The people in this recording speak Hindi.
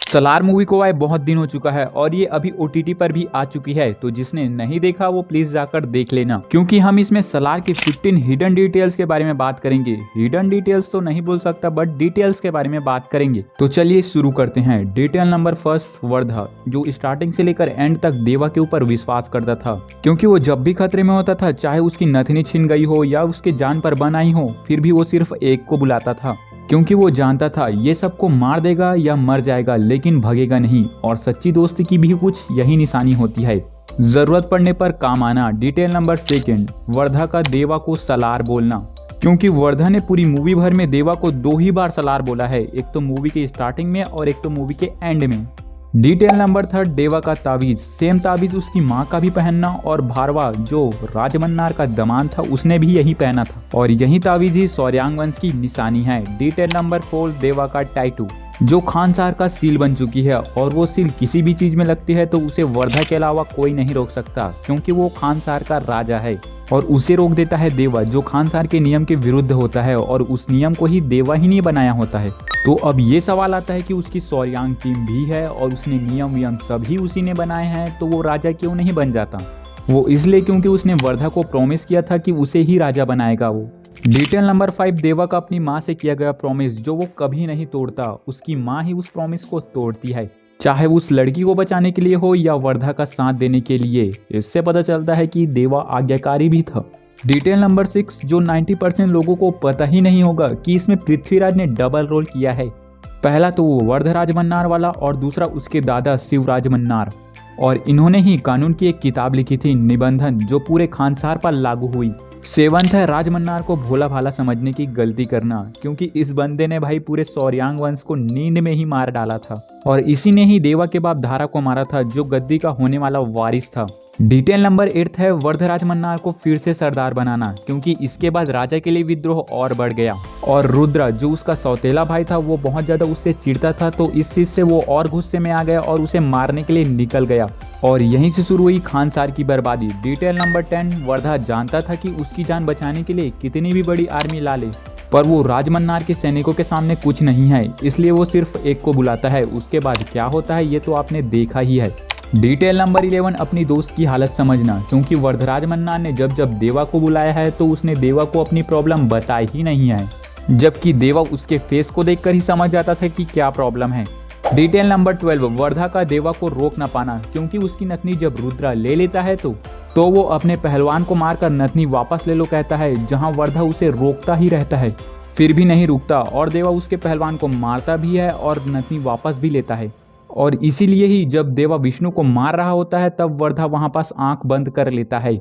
सलार मूवी को आए बहुत दिन हो चुका है और ये अभी OTT पर भी आ चुकी है, तो जिसने नहीं देखा वो प्लीज जाकर देख लेना, क्योंकि हम इसमें सलार के 15 हिडन डिटेल्स के बारे में बात करेंगे। हिडन डिटेल्स तो नहीं बोल सकता, बट डिटेल्स के बारे में बात करेंगे। तो चलिए शुरू करते हैं। डिटेल नंबर फर्स्ट, वर्धा, जो स्टार्टिंग से लेकर एंड तक देवा के ऊपर विश्वास करता था, क्योंकि वो जब भी खतरे में होता था, चाहे उसकी नथनी छिन गई हो या उसके जान पर बन आई हो, फिर भी वो सिर्फ एक को बुलाता था, क्योंकि वो जानता था ये सबको मार देगा या मर जाएगा लेकिन भगेगा नहीं। और सच्ची दोस्ती की भी कुछ यही निशानी होती है, जरूरत पड़ने पर काम आना। डिटेल नंबर सेकंड, वर्धा का देवा को सलार बोलना, क्योंकि वर्धा ने पूरी मूवी भर में देवा को 2 ही बार सलार बोला है, एक तो मूवी के स्टार्टिंग में और एक तो मूवी के एंड में। डिटेल नंबर थर्ड, देवा का ताबीज। सेम ताबीज उसकी माँ का भी पहनना, और भारवा जो राजमन्नार का दमाद था उसने भी यही पहना था, और यही ताबीज ही सौर्यांग वंश की निशानी है। डिटेल नंबर 4, देवा का टैटू, जो खानसार का सील बन चुकी है, और वो सील किसी भी चीज में लगती है तो उसे वर्धा के अलावा कोई नहीं रोक सकता, क्योंकि वो खानसार का राजा है और उसे रोक देता है देवा, जो खानसार के नियम के विरुद्ध होता है, और उस नियम को ही देवा ही नहीं बनाया होता है। तो अब ये सवाल आता है कि उसकी सौर्यांग टीम भी है और उसने नियम वियम सभी उसी ने बनाए हैं, तो वो राजा क्यों नहीं बन जाता? वो इसलिए क्योंकि उसने वर्धा को प्रॉमिस किया था कि उसे ही राजा बनाएगा वो। डिटेल नंबर 5, देवा का अपनी माँ से किया गया प्रॉमिस, जो वो कभी नहीं तोड़ता। उसकी माँ ही उस प्रॉमिस को तोड़ती है, चाहे उस लड़की को बचाने के लिए हो या वर्धा का साथ देने के लिए। इससे पता चलता है कि देवा आज्ञाकारी भी था। डिटेल नंबर 6, जो 90% लोगों को पता ही नहीं होगा कि इसमें पृथ्वीराज ने डबल रोल किया है। पहला तो वो वर्धराज मन्नार वाला, और दूसरा उसके दादा शिवराज मन्नार, और इन्होंने ही कानून की एक किताब लिखी थी, निबंधन, जो पूरे खानसार पर लागू हुई। 7th है राजमन्नार को भोला भाला समझने की गलती करना, क्योंकि इस बंदे ने भाई पूरे सौर्यांग वंश को नींद में ही मार डाला था, और इसी ने ही देवा के बाप धारा को मारा था, जो गद्दी का होने वाला वारिस था। डिटेल नंबर 8 है वर्धराज मन्नार को फिर से सरदार बनाना, क्योंकि इसके बाद राजा के लिए विद्रोह और बढ़ गया, और रुद्र जो उसका सौतेला भाई था वो बहुत ज्यादा उससे चिढ़ता था, तो इस चीज से वो और गुस्से में आ गया और उसे मारने के लिए निकल गया, और यहीं से शुरू हुई खानसार की बर्बादी। डिटेल नंबर 10, वर्धा जानता था कि उसकी जान बचाने के लिए कितनी भी बड़ी आर्मी ला ले, पर वो राजमन्नार के सैनिकों के सामने कुछ नहीं है, इसलिए वो सिर्फ एक को बुलाता है। उसके बाद क्या होता है ये तो आपने देखा ही है। डिटेल नंबर 11, अपनी दोस्त की हालत समझना, क्योंकि वर्धराज मन्नार ने जब जब देवा को बुलाया है तो उसने देवा को अपनी प्रॉब्लम बताई ही नहीं है, जबकि देवा उसके फेस को देखकर ही समझ जाता था कि क्या प्रॉब्लम है। डिटेल नंबर 12, वर्धा का देवा को रोक ना पाना, क्योंकि उसकी नथनी जब रुद्रा ले लेता है तो वो अपने पहलवान को मारकर नथनी वापस ले लो कहता है, जहां वर्धा उसे रोकता ही रहता है, फिर भी नहीं रुकता, और देवा उसके पहलवान को मारता भी है और नथनी वापस भी लेता है। और इसीलिए ही जब देवा विष्णु को मार रहा होता है तब वर्धा वहां पास आंख बंद कर लेता है।